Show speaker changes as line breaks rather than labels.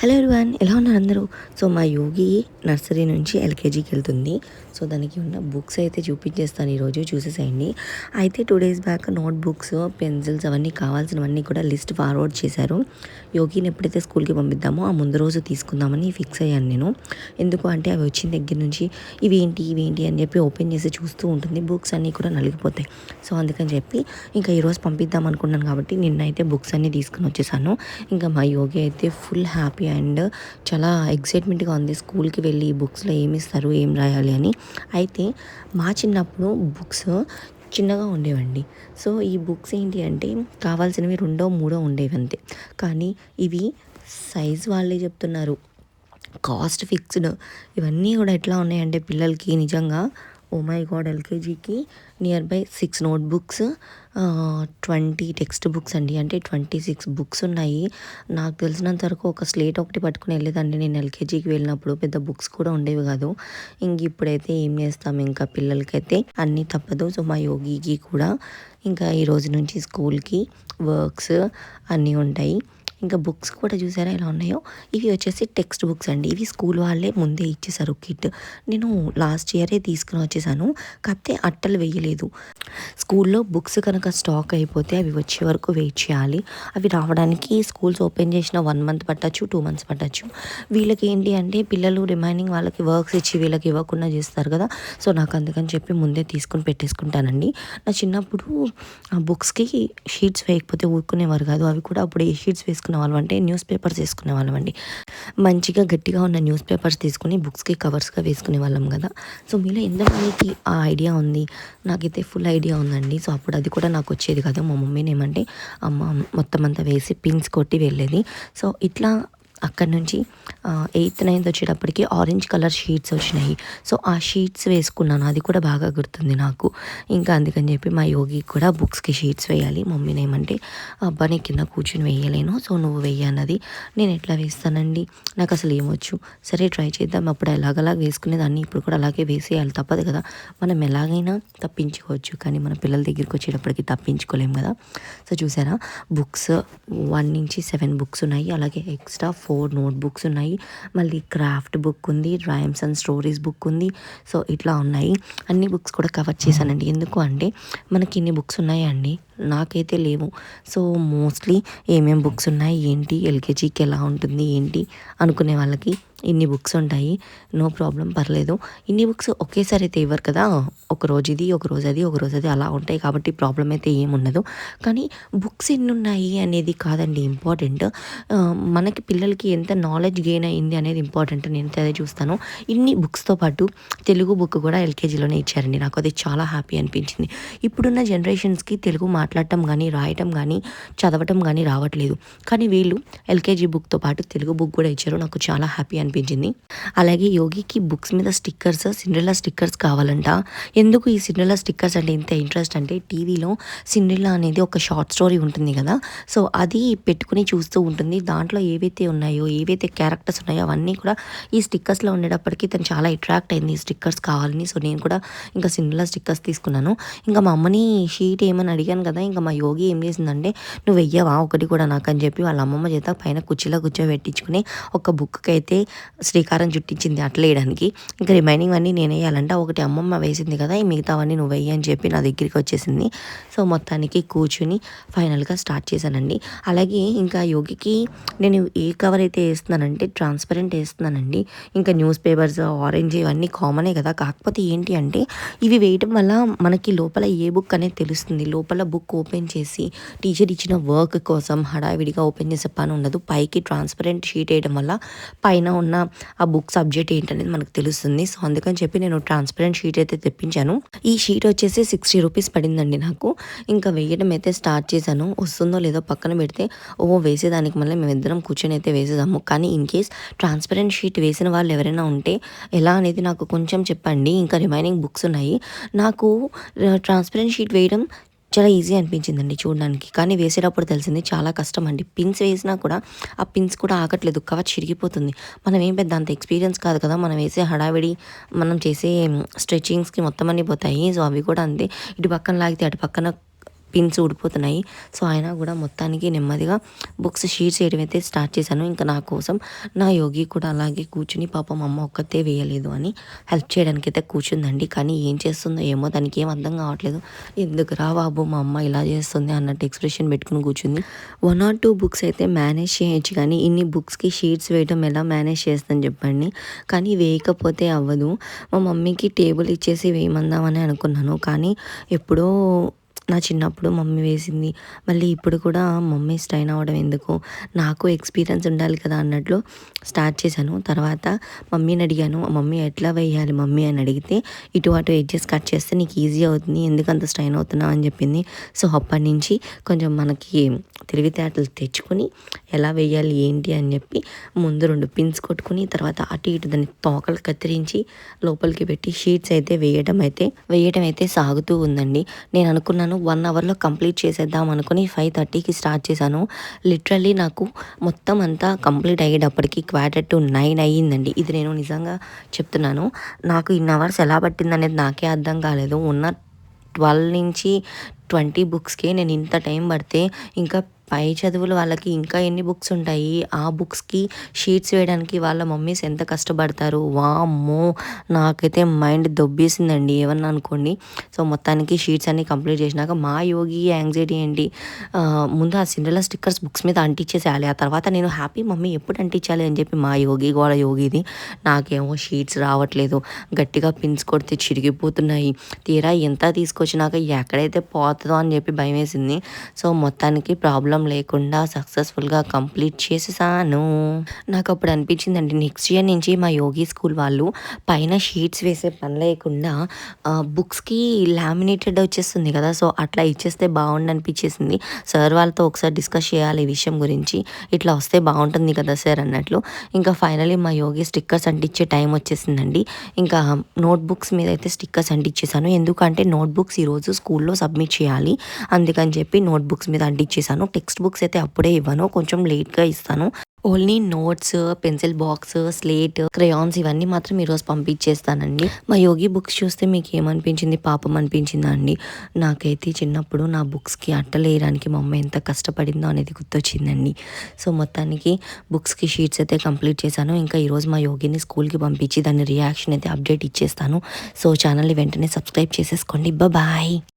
Hello everyone, ఎలా ఉన్నారు అందరూ? సో మా యోగి నర్సరీ నుంచి ఎల్కేజీకి వెళ్తుంది. సో దానికి ఉన్న బుక్స్ అయితే చూపించేస్తాను, ఈరోజు చూసేసేయండి. అయితే 2 days back note books, pencils అవన్నీ కావాల్సినవన్నీ కూడా లిస్ట్ ఫార్వర్డ్ చేశారు. యోగిని ఎప్పుడైతే స్కూల్కి పంపిద్దామో ఆ ముందు రోజు తీసుకుందామని ఫిక్స్ అయ్యాను నేను. ఎందుకు అంటే అవి వచ్చిన దగ్గర నుంచి ఇవేంటి అని చెప్పి ఓపెన్ చేసి చూస్తూ ఉంటుంది. బుక్స్ అన్నీ కూడా నలిగిపోతాయి. సో అందుకని చెప్పి ఇంకా ఈరోజు పంపిద్దాం అనుకున్నాను కాబట్టి నిన్నైతే బుక్స్ అన్నీ తీసుకుని వచ్చేసాను. ఇంకా మా యోగి అయితే ఫుల్ హ్యాపీ అండ్ చాలా ఎక్సైట్మెంట్గా ఉంది. స్కూల్కి వెళ్ళి బుక్స్లో ఏమి ఇస్తారు, ఏం రాయాలి అని. అయితే మా చిన్నప్పుడు బుక్స్ చిన్నగా ఉండేవండి. సో ఈ బుక్స్ ఏంటి అంటే కావాల్సినవి 2 3 ఉండేవి అంతే. కానీ ఇవి సైజ్ వాళ్ళే చెప్తున్నారు, కాస్ట్ ఫిక్స్డ్. ఇవన్నీ కూడా ఎట్లా ఉన్నాయంటే పిల్లలకి నిజంగా ఓ మై గాడ్, ఎల్కేజీకి nearby 6 notebooks, 20 textbooks అండి. అంటే 26 బుక్స్ ఉన్నాయి. నాకు తెలిసినంత వరకు ఒక స్లేట్ ఒకటి పట్టుకుని వెళ్ళేదండి నేను ఎల్కేజీకి వెళ్ళినప్పుడు. పెద్ద బుక్స్ కూడా ఉండేవి కాదు. ఇంక ఇప్పుడైతే ఏం చేస్తాం, ఇంకా పిల్లలకైతే అన్నీ తప్పదు. సో మా యోగికి కూడా ఇంకా ఈ రోజు నుంచి స్కూల్కి వర్క్స్ అన్నీ ఉంటాయి. ఇంకా బుక్స్ కూడా చూసారా ఎలా ఉన్నాయో. ఇవి వచ్చేసి టెక్స్ట్ బుక్స్ అండి. ఇవి స్కూల్ వాళ్ళే ముందే ఇచ్చేసారు కిట్. నేను లాస్ట్ ఇయరే తీసుకుని వచ్చేసాను, కాకపోతే అట్టలు వేయలేదు. స్కూల్లో బుక్స్ కనుక స్టాక్ అయిపోతే అవి వచ్చే వరకు వెయిట్ చేయాలి. అవి రావడానికి స్కూల్స్ ఓపెన్ చేసిన 1 month పట్టచ్చు, 2 months పట్టచ్చు. వీళ్ళకి ఏంటి అంటే పిల్లలు రిమైనింగ్ వాళ్ళకి వర్క్స్ ఇచ్చి వీళ్ళకి ఇవ్వకుండా చేస్తారు కదా. సో నాకు అందుకని చెప్పి ముందే తీసుకుని పెట్టేసుకుంటానండి. నా చిన్నప్పుడు ఆ బుక్స్కి షీట్స్ వేయకపోతే ఊరుకునేవారు కాదు. అవి కూడా అప్పుడు ఏ షీట్స్ వేసుకునే వాళ్ళం అంటే న్యూస్ పేపర్స్ వేసుకునే వాళ్ళం అండి. మంచిగా గట్టిగా ఉన్న న్యూస్ పేపర్స్ తీసుకుని బుక్స్కి కవర్స్గా వేసుకునే వాళ్ళం కదా. సో మీలో ఎంతమందికి ఆ ఐడియా ఉంది? నాకైతే ఫుల్ ఐడియా ఉందండి. సో అప్పుడు అది కూడా నాకు వచ్చేది కదా. మా మమ్మీని ఏమంటే అమ్మ మొత్తం అంతా వేసి పిన్స్ కొట్టి వెళ్ళేది. సో ఇట్లా అక్కడి నుంచి 8th 9th వచ్చేటప్పటికి ఆరెంజ్ కలర్ షీట్స్ వచ్చినాయి. సో ఆ షీట్స్ వేసుకున్నాను, అది కూడా బాగా గుర్తుంది నాకు. ఇంకా అందుకని చెప్పి మా యోగి కూడా బుక్స్కి షీట్స్ వేయాలి. మమ్మీని ఏమంటే అబ్బా నీ కింద కూర్చొని వేయలేను, సో నువ్వు వేయన్నది. నేను ఎట్లా వేస్తానండి, నాకు అసలు ఏమొచ్చు. సరే ట్రై చేద్దాం. అప్పుడు ఎలాగలా వేసుకునేదాన్ని, ఇప్పుడు కూడా అలాగే వేసేయాలి, తప్పదు కదా. మనం ఎలాగైనా తప్పించుకోవచ్చు, కానీ మన పిల్లల దగ్గరికి వచ్చేటప్పటికి తప్పించుకోలేం కదా. సో చూసారా, బుక్స్ 1 నుంచి 7 బుక్స్ ఉన్నాయి. అలాగే ఎక్స్ట్రా 4 నోట్ బుక్స్ ఉన్నాయి. మళ్ళీ క్రాఫ్ట్ బుక్ ఉంది, రైమ్స్ అండ్ స్టోరీస్ బుక్ ఉంది. సో ఇట్లా ఉన్నాయి. అన్ని బుక్స్ కూడా కవర్ చేశానండి. ఎందుకు అంటే మనకి ఇన్ని బుక్స్ ఉన్నాయండి, నాకైతే లేవు. సో మోస్ట్లీ ఏమేం బుక్స్ ఉన్నాయి ఏంటి, ఎల్కేజీకి ఎలా ఉంటుంది ఏంటి అనుకునే వాళ్ళకి ఇన్ని బుక్స్ ఉంటాయి. నో ప్రాబ్లం, పర్లేదు. ఇన్ని బుక్స్ ఒకేసారి అయితే ఇవ్వరు కదా. ఒకరోజు ఇది, ఒకరోజు అది, ఒకరోజు అది అలా ఉంటాయి కాబట్టి ప్రాబ్లం అయితే ఏముండదు. కానీ బుక్స్ ఎన్ని ఉన్నాయి అనేది కాదండి ఇంపార్టెంట్. మనకి పిల్లలకి ఎంత నాలెడ్జ్ గెయిన్ అయ్యింది అనేది ఇంపార్టెంట్. నేను అదే చూస్తాను. ఇన్ని బుక్స్తో పాటు తెలుగు బుక్ కూడా ఎల్కేజీలోనే ఇచ్చారండి. నాకు అది చాలా హ్యాపీ అనిపించింది. ఇప్పుడున్న జనరేషన్స్కి తెలుగు మాట్లాడటం కానీ, రాయటం కానీ, చదవటం కానీ రావట్లేదు. కానీ వీళ్ళు ఎల్కేజీ బుక్తో పాటు తెలుగు బుక్ కూడా ఇచ్చారు. నాకు చాలా హ్యాపీ అనిపించింది. అలాగే యోగికి బుక్స్ మీద స్టిక్కర్స్, సిండ్రెల్లా స్టిక్కర్స్ కావాలంట. ఎందుకు ఈ సిండ్రెల్లా స్టిక్కర్స్ అంటే ఇంత ఇంట్రెస్ట్ అంటే టీవీలో సిండ్రెల్లా అనేది ఒక షార్ట్ స్టోరీ ఉంటుంది కదా. సో అది పెట్టుకుని చూస్తూ ఉంటుంది. దాంట్లో ఏవైతే ఉన్నాయో, ఏవైతే క్యారెక్టర్స్ ఉన్నాయో అవన్నీ కూడా ఈ స్టిక్కర్స్లో ఉండేటప్పటికీ తను చాలా అట్రాక్ట్ అయింది, ఈ స్టిక్కర్స్ కావాలని. సో నేను కూడా ఇంకా సిండ్రెల్లా స్టిక్కర్స్ తీసుకున్నాను. ఇంకా మా అమ్మని షీట్ ఏమని అడిగాను కదా, ఇంకా మా యోగి ఏం చేసిందంటే నువ్వు వెయ్యవా ఒకటి కూడా నాకు అని చెప్పి వాళ్ళ అమ్మమ్మ చేత పైన కుర్చీలో కూర్చోబెట్టించుకుని ఒక బుక్కి అయితే శ్రీకారం చుట్టించింది అట్లా వేయడానికి. ఇంకా రిమైనింగ్ అన్నీ నేను వేయాలంటే ఒకటి అమ్మమ్మ వేసింది కదా, ఈ మిగతావన్నీ నువ్వు వెయ్యి అని చెప్పి నా దగ్గరికి వచ్చేసింది. సో మొత్తానికి కూర్చుని ఫైనల్గా స్టార్ట్ చేశానండి. అలాగే ఇంకా యోగికి నేను ఏ కవర్ అయితే వేస్తున్నానంటే ట్రాన్స్పరెంట్ వేస్తున్నానండి. ఇంకా న్యూస్ పేపర్స్, ఆరెంజ్ ఇవన్నీ కామనే కదా. కాకపోతే ఏంటి అంటే ఇవి వేయటం వల్ల మనకి లోపల ఏ బుక్ అనేది తెలుస్తుంది. లోపల బుక్ ఓపెన్ చేసి టీచర్ ఇచ్చిన వర్క్ కోసం హడావిడిగా ఓపెన్ చేసే పని ఉండదు. పైకి ట్రాన్స్పరెంట్ షీట్ వేయడం వల్ల పైన ఉన్న ఆ బుక్ సబ్జెక్ట్ ఏంటనేది మనకు తెలుస్తుంది. సో అందుకని చెప్పి నేను ట్రాన్స్పరెంట్ షీట్ అయితే తెప్పించాను. ఈ షీట్ వచ్చేసి 60 రూపీస్ పడిందండి నాకు. ఇంకా వేయడం అయితే స్టార్ట్ చేశాను. వస్తుందో లేదో పక్కన పెడితే వేసేదానికి మళ్ళీ మేమిద్దరం కూర్చొని అయితే వేసేదాము. కానీ ఇన్ కేస్ ట్రాన్స్పరెంట్ షీట్ వేసిన వాళ్ళు ఎవరైనా ఉంటే ఎలా అనేది నాకు కొంచెం చెప్పండి. ఇంకా రిమైనింగ్ బుక్స్ ఉన్నాయి. నాకు ట్రాన్స్పరెంట్ షీట్ వేయడం చాలా ఈజీ అనిపించిందండి చూడడానికి. కానీ వేసేటప్పుడు తెలిసింది చాలా కష్టం అండి. పిన్స్ వేసినా కూడా ఆ పిన్స్ కూడా ఆగట్లేదు, కవర్ చిరిగిపోతుంది. మనం ఏం పెద్ద అంత ఎక్స్పీరియన్స్ కాదు కదా. మనం వేసే హడావిడి, మనం చేసే స్ట్రెచింగ్స్కి మొత్తం అన్నీ పోతాయి. సో అవి కూడా అంతే. ఇటు పక్కన లాగితే అటు పక్కన పిన్స్ ఊడిపోతున్నాయి. సో అయినా కూడా మొత్తానికి నెమ్మదిగా బుక్స్ షీట్స్ వేయడం అయితే స్టార్ట్ చేశాను. ఇంకా నా కోసం నా యోగి కూడా అలాగే కూర్చుని పాపం అమ్మ ఒక్కతే వేయలేదు అని హెల్ప్ చేయడానికి అయితే కూర్చుందండి. కానీ ఏం చేస్తుందో ఏమో దానికి ఏం అర్థం కావట్లేదు. ఎందుకురా బాబు మా అమ్మ ఇలా చేస్తుంది అన్నట్టు ఎక్స్ప్రెషన్ పెట్టుకుని కూర్చుంది. 1 or 2 బుక్స్ అయితే మేనేజ్ చేయొచ్చు, కానీ ఇన్ని బుక్స్కి షీట్స్ వేయడం ఎలా మేనేజ్ చేస్తాను చెప్పండి. కానీ వేయకపోతే అవ్వదు. మా మమ్మీకి టేబుల్ ఇచ్చేసి వేయమందామని అనుకున్నాను, కానీ ఎప్పుడో నా చిన్నప్పుడు మమ్మీ వేసింది, మళ్ళీ ఇప్పుడు కూడా మమ్మీ స్ట్రైన్ అవ్వడం ఎందుకు, నాకు ఎక్స్పీరియన్స్ ఉండాలి కదా అన్నట్లు స్టార్ట్ చేశాను. తర్వాత మమ్మీని అడిగాను, మమ్మీ ఎట్లా వేయాలి మమ్మీ అని అడిగితే, ఇటు అటు ఎడ్జెస్ కట్ చేస్తే నీకు ఈజీ అవుతుంది, ఎందుకంత స్ట్రైన్ అవుతున్నావు అని చెప్పింది. సో అప్పటి నుంచి కొంచెం మనకి తెలివితేటలు తెచ్చుకొని ఎలా వేయాలి ఏంటి అని చెప్పి ముందు 2 పిన్స్ కొట్టుకుని తర్వాత అటు ఇటు దాన్ని తోకలు కత్తిరించి లోపలికి పెట్టి షీట్స్ అయితే వేయడం అయితే సాగుతూ ఉందండి. నేను అనుకున్నాను 1 అవర్లో కంప్లీట్ చేసేద్దాం అనుకుని 5:30కి స్టార్ట్ చేశాను. లిటరల్లీ నాకు మొత్తం అంతా కంప్లీట్ అయ్యేటప్పటికి 8:45 అయ్యిందండి. ఇది నేను నిజంగా చెప్తున్నాను. నాకు ఇన్ని అవర్స్ ఎలా పట్టింది అనేది నాకే అర్థం కాలేదు. ఉన్న 12 నుంచి 20 బుక్స్కి నేను ఇంత టైం పడితే ఇంకా పై చదువులు వాళ్ళకి ఇంకా ఎన్ని బుక్స్ ఉంటాయి. ఆ బుక్స్కి షీట్స్ వేయడానికి వాళ్ళ మమ్మీస్ ఎంత కష్టపడతారు. వామ్మో, నాకైతే మైండ్ దొబ్బేసిందండి ఏమన్నా అనుకోండి. సో మొత్తానికి షీట్స్ అన్ని కంప్లీట్ చేసినాక మా యోగి యాంగ్జైటీ ఏంటి, ముందు ఆ సిండ్రెల్లా స్టిక్కర్స్ బుక్స్ మీద అంటించేసేయాలి, ఆ తర్వాత నేను హ్యాపీ మమ్మీ ఎప్పుడు అంటించాలి అని చెప్పి మా యోగి గోడ యోగిది. నాకేమో షీట్స్ రావట్లేదు, గట్టిగా పిన్స్ కొడితే చిరిగిపోతున్నాయి. తీరా ఎంత తీసుకొచ్చినాక ఎక్కడైతే పోతుందో అని చెప్పి భయం వేసింది. సో మొత్తానికి ప్రాబ్లం లేకుండా సక్సెస్ఫుల్గా కంప్లీట్ చేసేసాను. నాకు అప్పుడు అనిపించిందండి, నెక్స్ట్ ఇయర్ నుంచి మా యోగి స్కూల్ వాళ్ళు పైన షీట్స్ వేసే పని లేకుండా బుక్స్కి లామినేటెడ్ వచ్చేస్తుంది కదా, సో అట్లా ఇచ్చేస్తే బాగుండు అనిపించేసింది. సార్ వాళ్ళతో ఒకసారి డిస్కస్ చేయాలి ఈ విషయం గురించి, ఇట్లా వస్తే బాగుంటుంది కదా సార్ అన్నట్లు. ఇంకా ఫైనలీ మా యోగి స్టిక్కర్స్ అంటించే టైం వచ్చేసిందండి. ఇంకా నోట్బుక్స్ మీద అయితే స్టిక్కర్స్ అంటించేసాను, ఎందుకంటే నోట్బుక్స్ ఈరోజు స్కూల్లో సబ్మిట్ చేయాలి, అందుకని చెప్పి నోట్బుక్స్ మీద అంటించేసాను. టెక్స్ట్ బుక్స్ అయితే అప్పుడే ఇవ్వను, కొంచెం లేట్గా ఇస్తాను. Only notes, pencil box, slate, crayons ఇవన్నీ మాత్రం ఈరోజు పంపించేస్తానండి. మా యోగి బుక్స్ చూస్తే మీకు ఏమనిపించింది, పాపం అనిపించిందా అండి? నాకైతే చిన్నప్పుడు నా బుక్స్కి అట్టలు వేయడానికి మా అమ్మ ఎంత కష్టపడిందో అనేది గుర్తొచ్చిందండి. సో మొత్తానికి బుక్స్కి షీట్స్ అయితే కంప్లీట్ చేశాను. ఇంకా ఈరోజు మా యోగిని స్కూల్కి పంపించి దాని రియాక్షన్ అయితే అప్డేట్ ఇచ్చేస్తాను. సో ఛానల్ని వెంటనే సబ్స్క్రైబ్ చేసేసుకోండి. బాయ్.